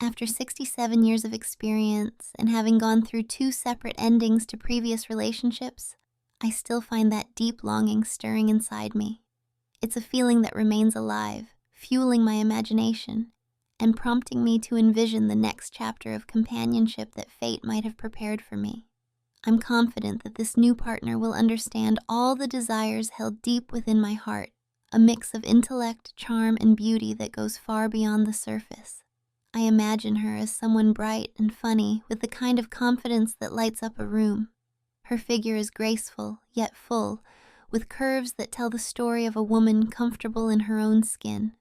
After 67 years of experience and having gone through 2 separate endings to previous relationships, I still find that deep longing stirring inside me. It's a feeling that remains alive, fueling my imagination, and prompting me to envision the next chapter of companionship that fate might have prepared for me. I'm confident that this new partner will understand all the desires held deep within my heart, a mix of intellect, charm, and beauty that goes far beyond the surface. I imagine her as someone bright and funny with the kind of confidence that lights up a room. Her figure is graceful, yet full, with curves that tell the story of a woman comfortable in her own skin.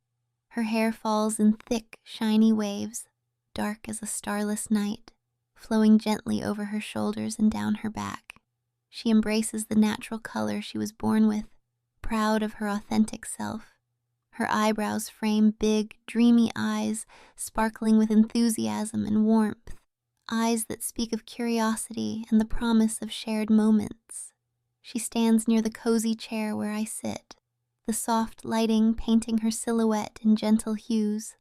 Her hair falls in thick, shiny waves, dark as a starless night, flowing gently over her shoulders and down her back. She embraces the natural color she was born with, proud of her authentic self. Her eyebrows frame big, dreamy eyes, sparkling with enthusiasm and warmth, eyes that speak of curiosity and the promise of shared moments. She stands near the cozy chair where I sit, the soft lighting painting her silhouette in gentle hues.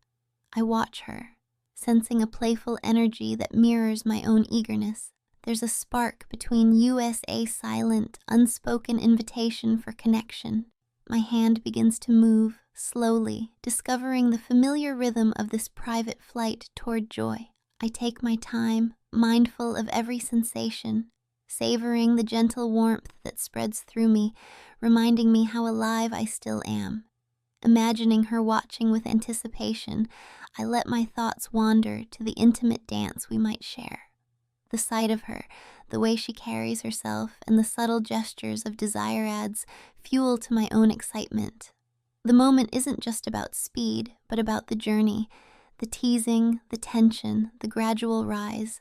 I watch her, sensing a playful energy that mirrors my own eagerness. There's a spark between USA silent, unspoken invitation for connection. My hand begins to move, slowly, discovering the familiar rhythm of this private flight toward joy. I take my time, mindful of every sensation, savoring the gentle warmth that spreads through me, reminding me how alive I still am. Imagining her watching with anticipation, I let my thoughts wander to the intimate dance we might share. The sight of her, the way she carries herself, and the subtle gestures of desire adds fuel to my own excitement. The moment isn't just about speed, but about the journey, the teasing, the tension, the gradual rise.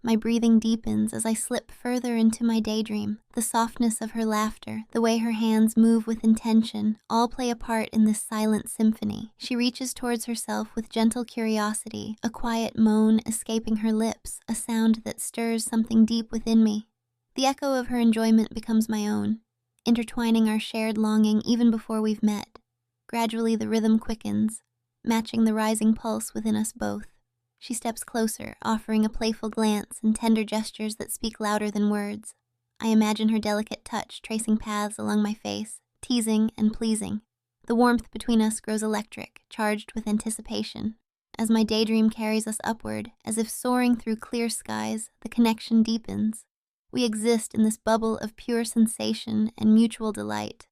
My breathing deepens as I slip further into my daydream. The softness of her laughter, the way her hands move with intention, all play a part in this silent symphony. She reaches towards herself with gentle curiosity, a quiet moan escaping her lips, a sound that stirs something deep within me. The echo of her enjoyment becomes my own, intertwining our shared longing even before we've met. Gradually the rhythm quickens, matching the rising pulse within us both. She steps closer, offering a playful glance and tender gestures that speak louder than words. I imagine her delicate touch tracing paths along my face, teasing and pleasing. The warmth between us grows electric, charged with anticipation. As my daydream carries us upward, as if soaring through clear skies, the connection deepens. We exist in this bubble of pure sensation and mutual delight,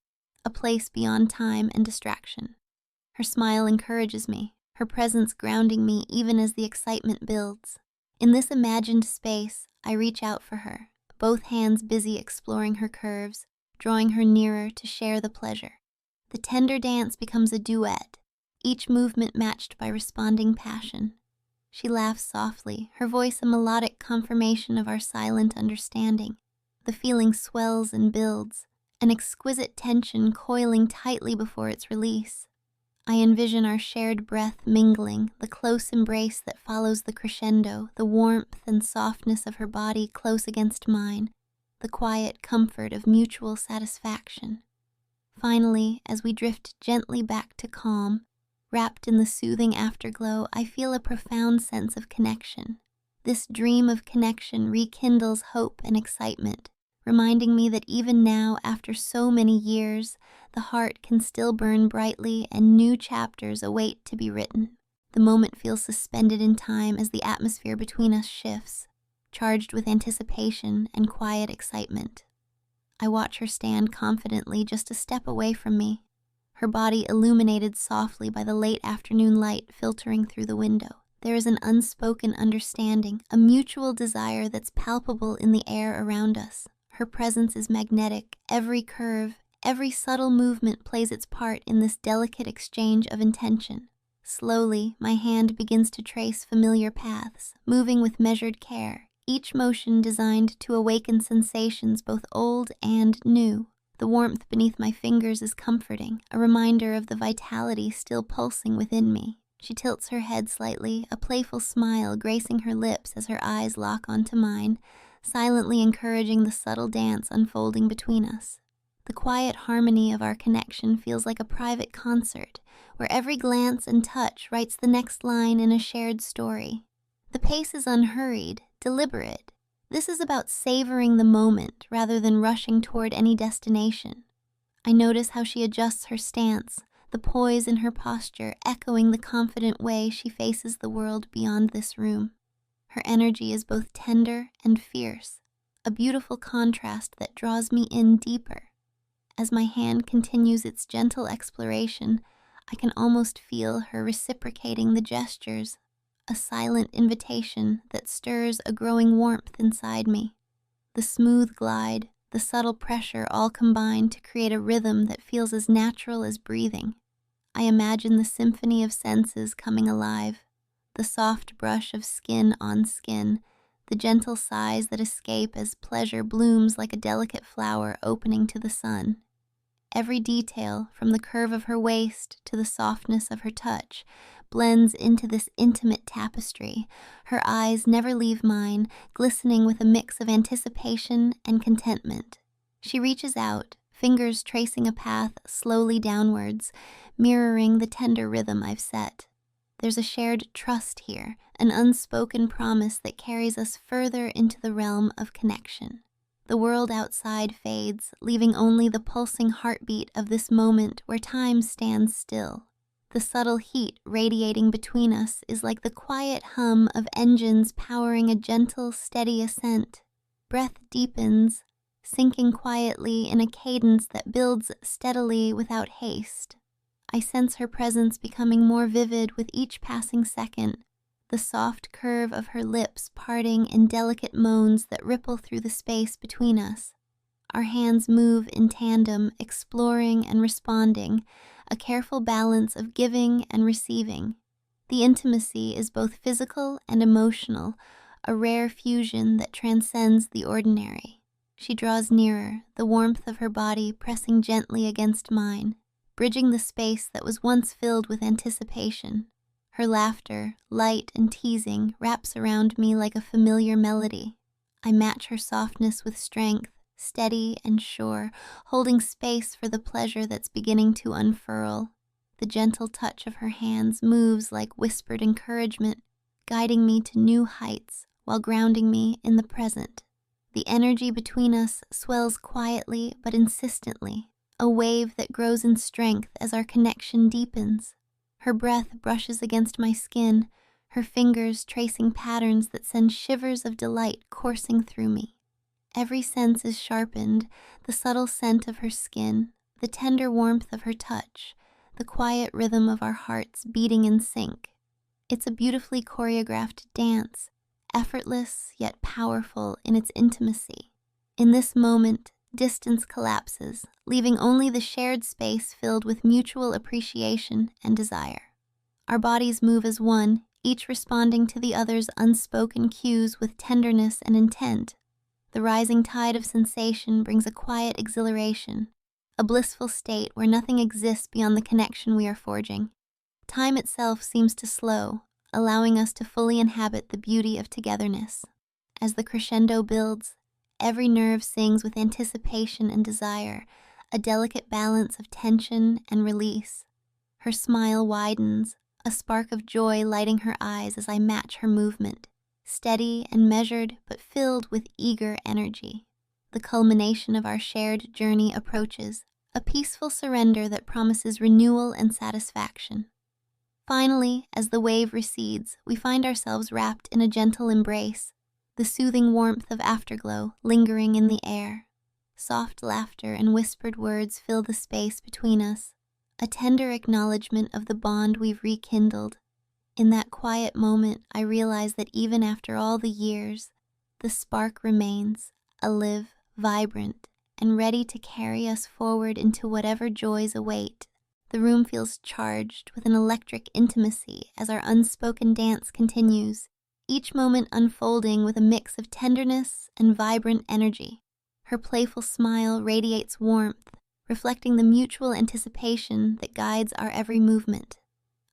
a place beyond time and distraction. Her smile encourages me, her presence grounding me even as the excitement builds. In this imagined space, I reach out for her, both hands busy exploring her curves, drawing her nearer to share the pleasure. The tender dance becomes a duet, each movement matched by responding passion. She laughs softly, her voice a melodic confirmation of our silent understanding. The feeling swells and builds, an exquisite tension coiling tightly before its release. I envision our shared breath mingling, the close embrace that follows the crescendo, the warmth and softness of her body close against mine, the quiet comfort of mutual satisfaction. Finally, as we drift gently back to calm, wrapped in the soothing afterglow, I feel a profound sense of connection. This dream of connection rekindles hope and excitement, reminding me that even now, after so many years, the heart can still burn brightly and new chapters await to be written. The moment feels suspended in time as the atmosphere between us shifts, charged with anticipation and quiet excitement. I watch her stand confidently just a step away from me, her body illuminated softly by the late afternoon light filtering through the window. There is an unspoken understanding, a mutual desire that's palpable in the air around us. Her presence is magnetic, every curve, every subtle movement plays its part in this delicate exchange of intention. Slowly, my hand begins to trace familiar paths, moving with measured care, each motion designed to awaken sensations both old and new. The warmth beneath my fingers is comforting, a reminder of the vitality still pulsing within me. She tilts her head slightly, a playful smile gracing her lips as her eyes lock onto mine, silently encouraging the subtle dance unfolding between us. The quiet harmony of our connection feels like a private concert, where every glance and touch writes the next line in a shared story. The pace is unhurried, deliberate. This is about savoring the moment rather than rushing toward any destination. I notice how she adjusts her stance, the poise in her posture echoing the confident way she faces the world beyond this room. Her energy is both tender and fierce, a beautiful contrast that draws me in deeper. As my hand continues its gentle exploration, I can almost feel her reciprocating the gestures, a silent invitation that stirs a growing warmth inside me. The smooth glide, the subtle pressure all combine to create a rhythm that feels as natural as breathing. I imagine the symphony of senses coming alive, the soft brush of skin on skin, the gentle sighs that escape as pleasure blooms like a delicate flower opening to the sun. Every detail, from the curve of her waist to the softness of her touch, blends into this intimate tapestry. Her eyes never leave mine, glistening with a mix of anticipation and contentment. She reaches out, fingers tracing a path slowly downwards, mirroring the tender rhythm I've set. There's a shared trust here, an unspoken promise that carries us further into the realm of connection. The world outside fades, leaving only the pulsing heartbeat of this moment where time stands still. The subtle heat radiating between us is like the quiet hum of engines powering a gentle, steady ascent. Breath deepens, sinking quietly in a cadence that builds steadily without haste. I sense her presence becoming more vivid with each passing second, the soft curve of her lips parting in delicate moans that ripple through the space between us. Our hands move in tandem, exploring and responding, a careful balance of giving and receiving. The intimacy is both physical and emotional, a rare fusion that transcends the ordinary. She draws nearer, the warmth of her body pressing gently against mine, bridging the space that was once filled with anticipation. Her laughter, light and teasing, wraps around me like a familiar melody. I match her softness with strength, steady and sure, holding space for the pleasure that's beginning to unfurl. The gentle touch of her hands moves like whispered encouragement, guiding me to new heights while grounding me in the present. The energy between us swells quietly but insistently, a wave that grows in strength as our connection deepens. Her breath brushes against my skin, her fingers tracing patterns that send shivers of delight coursing through me. Every sense is sharpened, the subtle scent of her skin, the tender warmth of her touch, the quiet rhythm of our hearts beating in sync. It's a beautifully choreographed dance, effortless yet powerful in its intimacy. In this moment, distance collapses, leaving only the shared space filled with mutual appreciation and desire. Our bodies move as one, each responding to the other's unspoken cues with tenderness and intent. The rising tide of sensation brings a quiet exhilaration, a blissful state where nothing exists beyond the connection we are forging. Time itself seems to slow, allowing us to fully inhabit the beauty of togetherness. As the crescendo builds, every nerve sings with anticipation and desire, a delicate balance of tension and release. Her smile widens, a spark of joy lighting her eyes as I match her movement, steady and measured but filled with eager energy. The culmination of our shared journey approaches, a peaceful surrender that promises renewal and satisfaction. Finally, as the wave recedes, we find ourselves wrapped in a gentle embrace, the soothing warmth of afterglow lingering in the air. Soft laughter and whispered words fill the space between us, a tender acknowledgement of the bond we've rekindled. In that quiet moment, I realize that even after all the years, the spark remains, alive, vibrant, and ready to carry us forward into whatever joys await. The room feels charged with an electric intimacy as our unspoken dance continues, each moment unfolding with a mix of tenderness and vibrant energy. Her playful smile radiates warmth, reflecting the mutual anticipation that guides our every movement.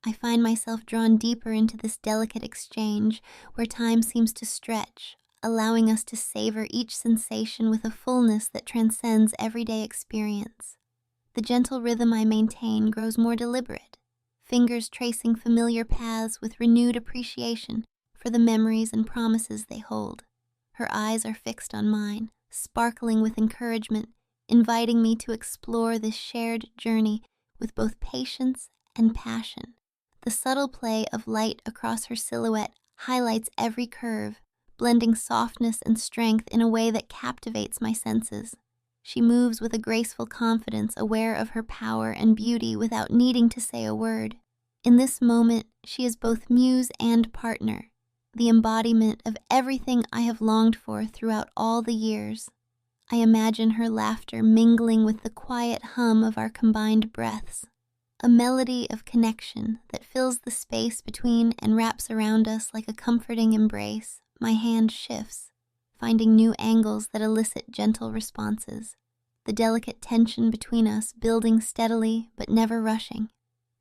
I find myself drawn deeper into this delicate exchange where time seems to stretch, allowing us to savor each sensation with a fullness that transcends everyday experience. The gentle rhythm I maintain grows more deliberate, fingers tracing familiar paths with renewed appreciation, for the memories and promises they hold. Her eyes are fixed on mine, sparkling with encouragement, inviting me to explore this shared journey with both patience and passion. The subtle play of light across her silhouette highlights every curve, blending softness and strength in a way that captivates my senses. She moves with a graceful confidence, aware of her power and beauty without needing to say a word. In this moment, she is both muse and partner, the embodiment of everything I have longed for throughout all the years. I imagine her laughter mingling with the quiet hum of our combined breaths, a melody of connection that fills the space between and wraps around us like a comforting embrace. My hand shifts, finding new angles that elicit gentle responses, the delicate tension between us building steadily but never rushing.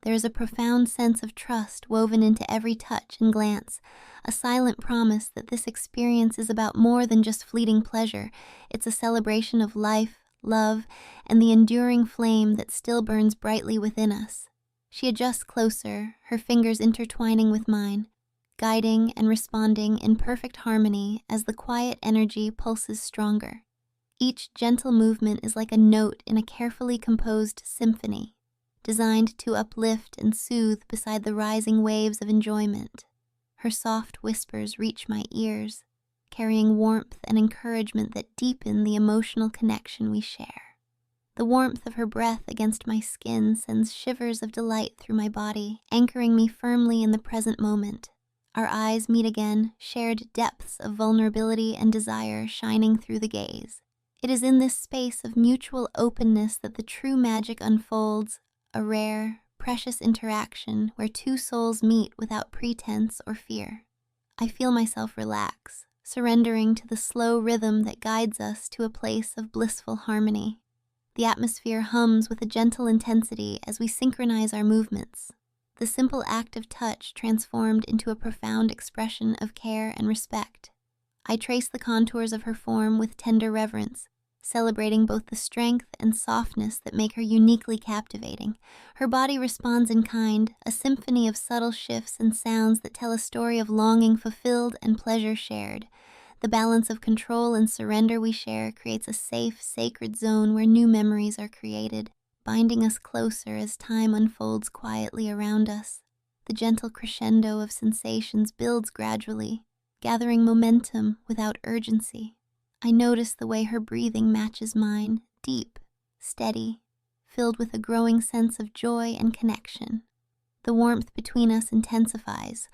There is a profound sense of trust woven into every touch and glance, a silent promise that this experience is about more than just fleeting pleasure. It's a celebration of life, love, and the enduring flame that still burns brightly within us. She adjusts closer, her fingers intertwining with mine, guiding and responding in perfect harmony as the quiet energy pulses stronger. Each gentle movement is like a note in a carefully composed symphony, designed to uplift and soothe beside the rising waves of enjoyment. Her soft whispers reach my ears, carrying warmth and encouragement that deepen the emotional connection we share. The warmth of her breath against my skin sends shivers of delight through my body, anchoring me firmly in the present moment. Our eyes meet again, shared depths of vulnerability and desire shining through the gaze. It is in this space of mutual openness that the true magic unfolds, a rare, precious interaction where two souls meet without pretense or fear. I feel myself relax, surrendering to the slow rhythm that guides us to a place of blissful harmony. The atmosphere hums with a gentle intensity as we synchronize our movements. The simple act of touch transformed into a profound expression of care and respect. I trace the contours of her form with tender reverence, celebrating both the strength and softness that make her uniquely captivating. Her body responds in kind, a symphony of subtle shifts and sounds that tell a story of longing fulfilled and pleasure shared. The balance of control and surrender we share creates a safe, sacred zone where new memories are created, binding us closer as time unfolds quietly around us. The gentle crescendo of sensations builds gradually, gathering momentum without urgency. I notice the way her breathing matches mine, deep, steady, filled with a growing sense of joy and connection. The warmth between us intensifies,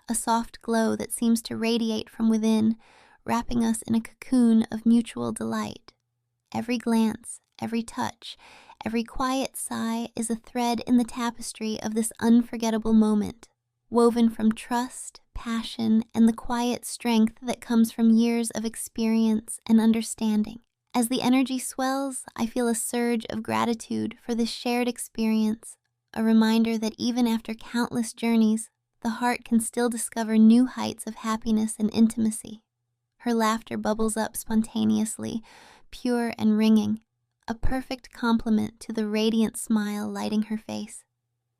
a soft glow that seems to radiate from within, wrapping us in a cocoon of mutual delight. Every glance, every touch, every quiet sigh is a thread in the tapestry of this unforgettable moment, woven from trust, passion, and the quiet strength that comes from years of experience and understanding. As the energy swells, I feel a surge of gratitude for this shared experience, a reminder that even after countless journeys, the heart can still discover new heights of happiness and intimacy. Her laughter bubbles up spontaneously, pure and ringing, a perfect complement to the radiant smile lighting her face.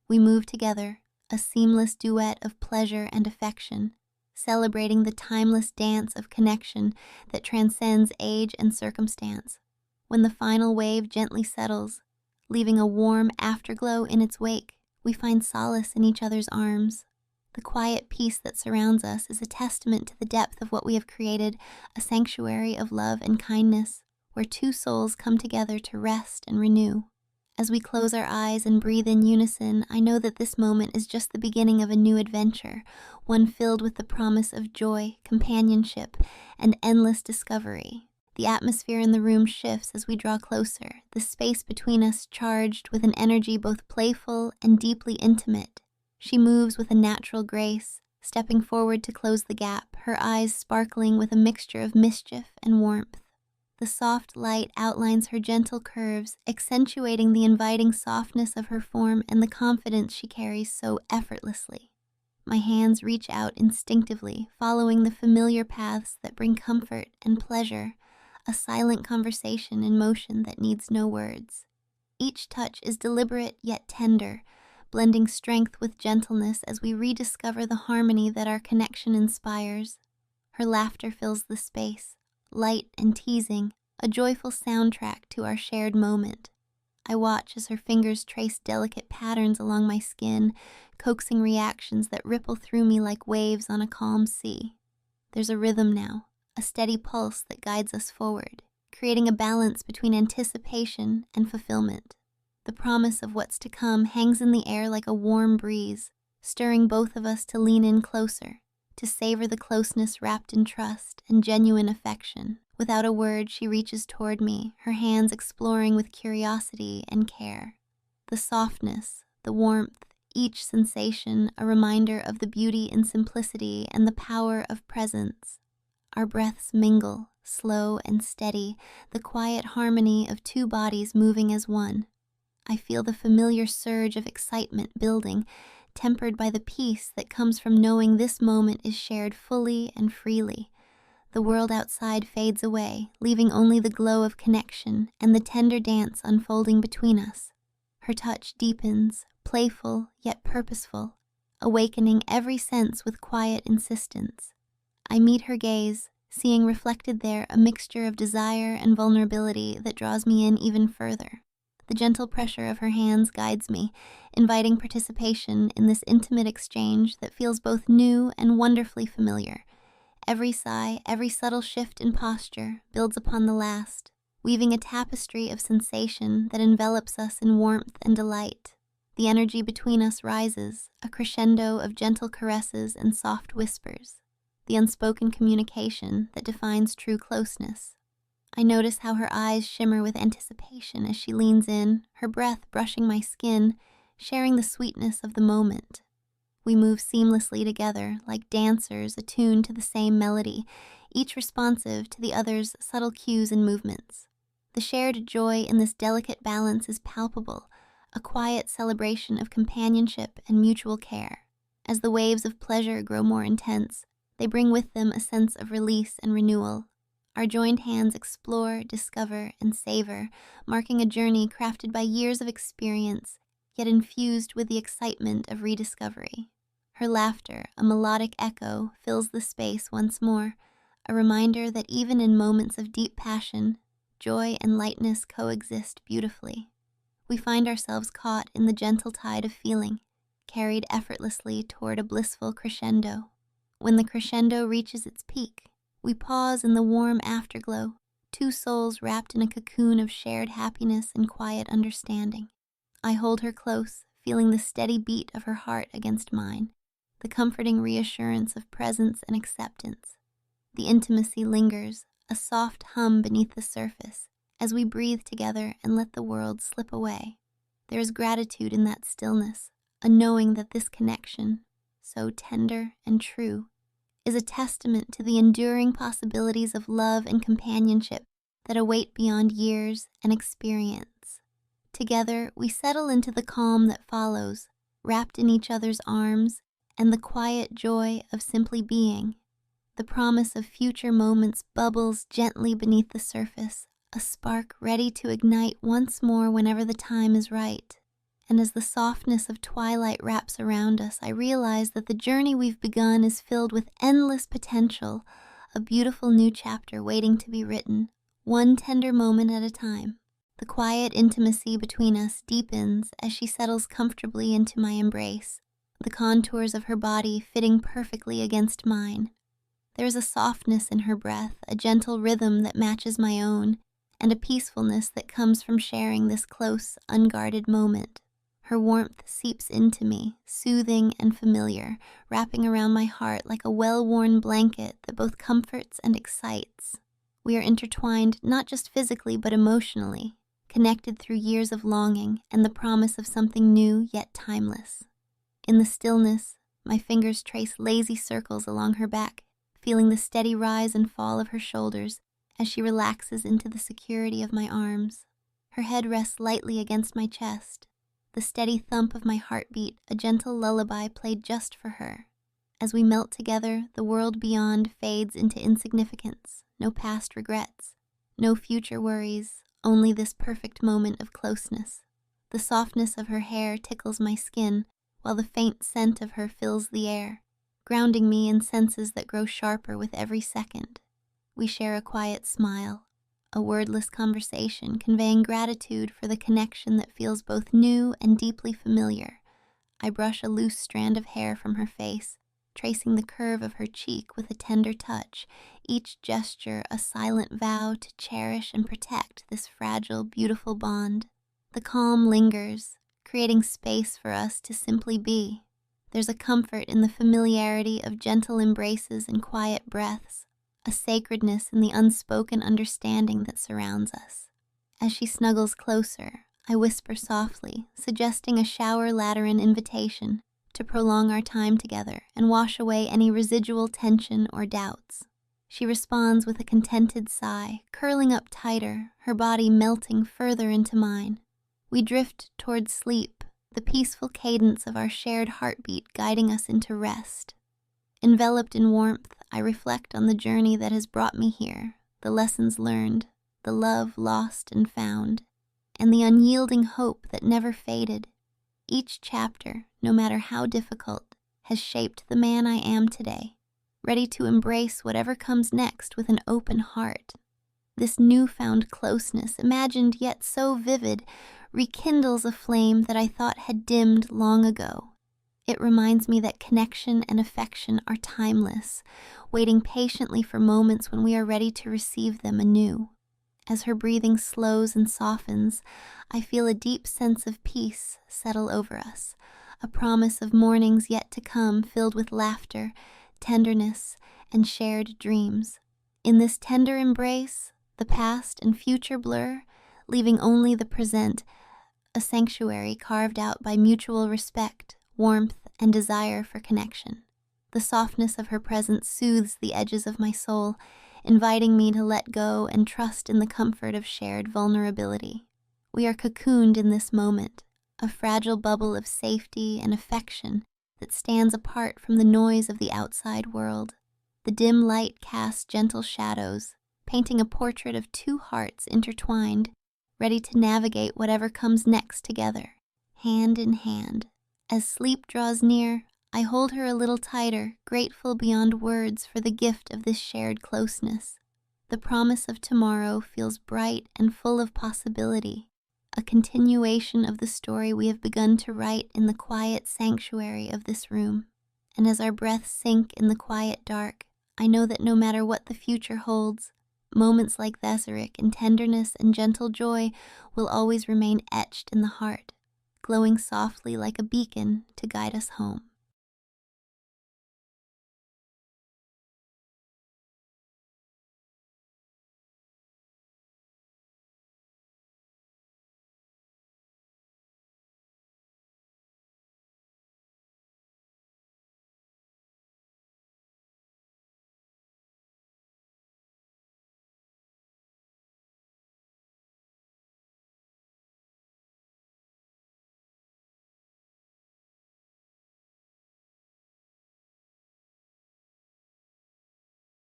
We move together, a seamless duet of pleasure and affection, celebrating the timeless dance of connection that transcends age and circumstance. When the final wave gently settles, leaving a warm afterglow in its wake, we find solace in each other's arms. The quiet peace that surrounds us is a testament to the depth of what we have created, a sanctuary of love and kindness, where two souls come together to rest and renew. As we close our eyes and breathe in unison, I know that this moment is just the beginning of a new adventure, one filled with the promise of joy, companionship, and endless discovery. The atmosphere in the room shifts as we draw closer, the space between us charged with an energy both playful and deeply intimate. She moves with a natural grace, stepping forward to close the gap, her eyes sparkling with a mixture of mischief and warmth. The soft light outlines her gentle curves, accentuating the inviting softness of her form and the confidence she carries so effortlessly. My hands reach out instinctively, following the familiar paths that bring comfort and pleasure, a silent conversation in motion that needs no words. Each touch is deliberate yet tender, blending strength with gentleness as we rediscover the harmony that our connection inspires. Her laughter fills the space, light and teasing, a joyful soundtrack to our shared moment. I watch as her fingers trace delicate patterns along my skin, coaxing reactions that ripple through me like waves on a calm sea. There's a rhythm now, a steady pulse that guides us forward, creating a balance between anticipation and fulfillment. The promise of what's to come hangs in the air like a warm breeze, stirring both of us to lean in closer, to savor the closeness wrapped in trust and genuine affection. Without a word, she reaches toward me, her hands exploring with curiosity and care. The softness, the warmth, each sensation a reminder of the beauty in simplicity and the power of presence. Our breaths mingle, slow and steady, the quiet harmony of two bodies moving as one. I feel the familiar surge of excitement building, tempered by the peace that comes from knowing this moment is shared fully and freely. The world outside fades away, leaving only the glow of connection and the tender dance unfolding between us. Her touch deepens, playful yet purposeful, awakening every sense with quiet insistence. I meet her gaze, seeing reflected there a mixture of desire and vulnerability that draws me in even further. The gentle pressure of her hands guides me, inviting participation in this intimate exchange that feels both new and wonderfully familiar. Every sigh, every subtle shift in posture builds upon the last, weaving a tapestry of sensation that envelops us in warmth and delight. The energy between us rises, a crescendo of gentle caresses and soft whispers, the unspoken communication that defines true closeness. I notice how her eyes shimmer with anticipation as she leans in, her breath brushing my skin, sharing the sweetness of the moment. We move seamlessly together, like dancers attuned to the same melody, each responsive to the other's subtle cues and movements. The shared joy in this delicate balance is palpable, a quiet celebration of companionship and mutual care. As the waves of pleasure grow more intense, they bring with them a sense of release and renewal. Our joined hands explore, discover, and savor, marking a journey crafted by years of experience, yet infused with the excitement of rediscovery. Her laughter, a melodic echo, fills the space once more, a reminder that even in moments of deep passion, joy and lightness coexist beautifully. We find ourselves caught in the gentle tide of feeling, carried effortlessly toward a blissful crescendo. When the crescendo reaches its peak, we pause in the warm afterglow, two souls wrapped in a cocoon of shared happiness and quiet understanding. I hold her close, feeling the steady beat of her heart against mine, the comforting reassurance of presence and acceptance. The intimacy lingers, a soft hum beneath the surface, as we breathe together and let the world slip away. There is gratitude in that stillness, a knowing that this connection, so tender and true, is a testament to the enduring possibilities of love and companionship that await beyond years and experience. Together, we settle into the calm that follows, wrapped in each other's arms, and the quiet joy of simply being. The promise of future moments bubbles gently beneath the surface, a spark ready to ignite once more whenever the time is right. And as the softness of twilight wraps around us, I realize that the journey we've begun is filled with endless potential, a beautiful new chapter waiting to be written, one tender moment at a time. The quiet intimacy between us deepens as she settles comfortably into my embrace, the contours of her body fitting perfectly against mine. There is a softness in her breath, a gentle rhythm that matches my own, and a peacefulness that comes from sharing this close, unguarded moment. Her warmth seeps into me, soothing and familiar, wrapping around my heart like a well-worn blanket that both comforts and excites. We are intertwined not just physically but emotionally, connected through years of longing and the promise of something new yet timeless. In the stillness, my fingers trace lazy circles along her back, feeling the steady rise and fall of her shoulders as she relaxes into the security of my arms. Her head rests lightly against my chest, the steady thump of my heartbeat a gentle lullaby played just for her. As we melt together, the world beyond fades into insignificance, no past regrets, no future worries, only this perfect moment of closeness. The softness of her hair tickles my skin, while the faint scent of her fills the air, grounding me in senses that grow sharper with every second. We share a quiet smile, a wordless conversation conveying gratitude for the connection that feels both new and deeply familiar. I brush a loose strand of hair from her face, tracing the curve of her cheek with a tender touch, each gesture a silent vow to cherish and protect this fragile, beautiful bond. The calm lingers, creating space for us to simply be. There's a comfort in the familiarity of gentle embraces and quiet breaths, a sacredness in the unspoken understanding that surrounds us. As she snuggles closer, I whisper softly, suggesting a shower lateran invitation to prolong our time together and wash away any residual tension or doubts. She responds with a contented sigh, curling up tighter, her body melting further into mine. We drift toward sleep, the peaceful cadence of our shared heartbeat guiding us into rest. Enveloped in warmth, I reflect on the journey that has brought me here, the lessons learned, the love lost and found, and the unyielding hope that never faded. Each chapter, no matter how difficult, has shaped the man I am today, ready to embrace whatever comes next with an open heart. This newfound closeness, imagined yet so vivid, rekindles a flame that I thought had dimmed long ago. It reminds me that connection and affection are timeless, waiting patiently for moments when we are ready to receive them anew. As her breathing slows and softens, I feel a deep sense of peace settle over us, a promise of mornings yet to come filled with laughter, tenderness, and shared dreams. In this tender embrace, the past and future blur, leaving only the present, a sanctuary carved out by mutual respect, warmth, and desire for connection. The softness of her presence soothes the edges of my soul, inviting me to let go and trust in the comfort of shared vulnerability. We are cocooned in this moment, a fragile bubble of safety and affection that stands apart from the noise of the outside world. The dim light casts gentle shadows, painting a portrait of two hearts intertwined, ready to navigate whatever comes next together, hand in hand. As sleep draws near, I hold her a little tighter, grateful beyond words for the gift of this shared closeness. The promise of tomorrow feels bright and full of possibility, a continuation of the story we have begun to write in the quiet sanctuary of this room. And as our breaths sink in the quiet dark, I know that no matter what the future holds, moments like Theseric in tenderness and gentle joy will always remain etched in the heart, glowing softly like a beacon to guide us home.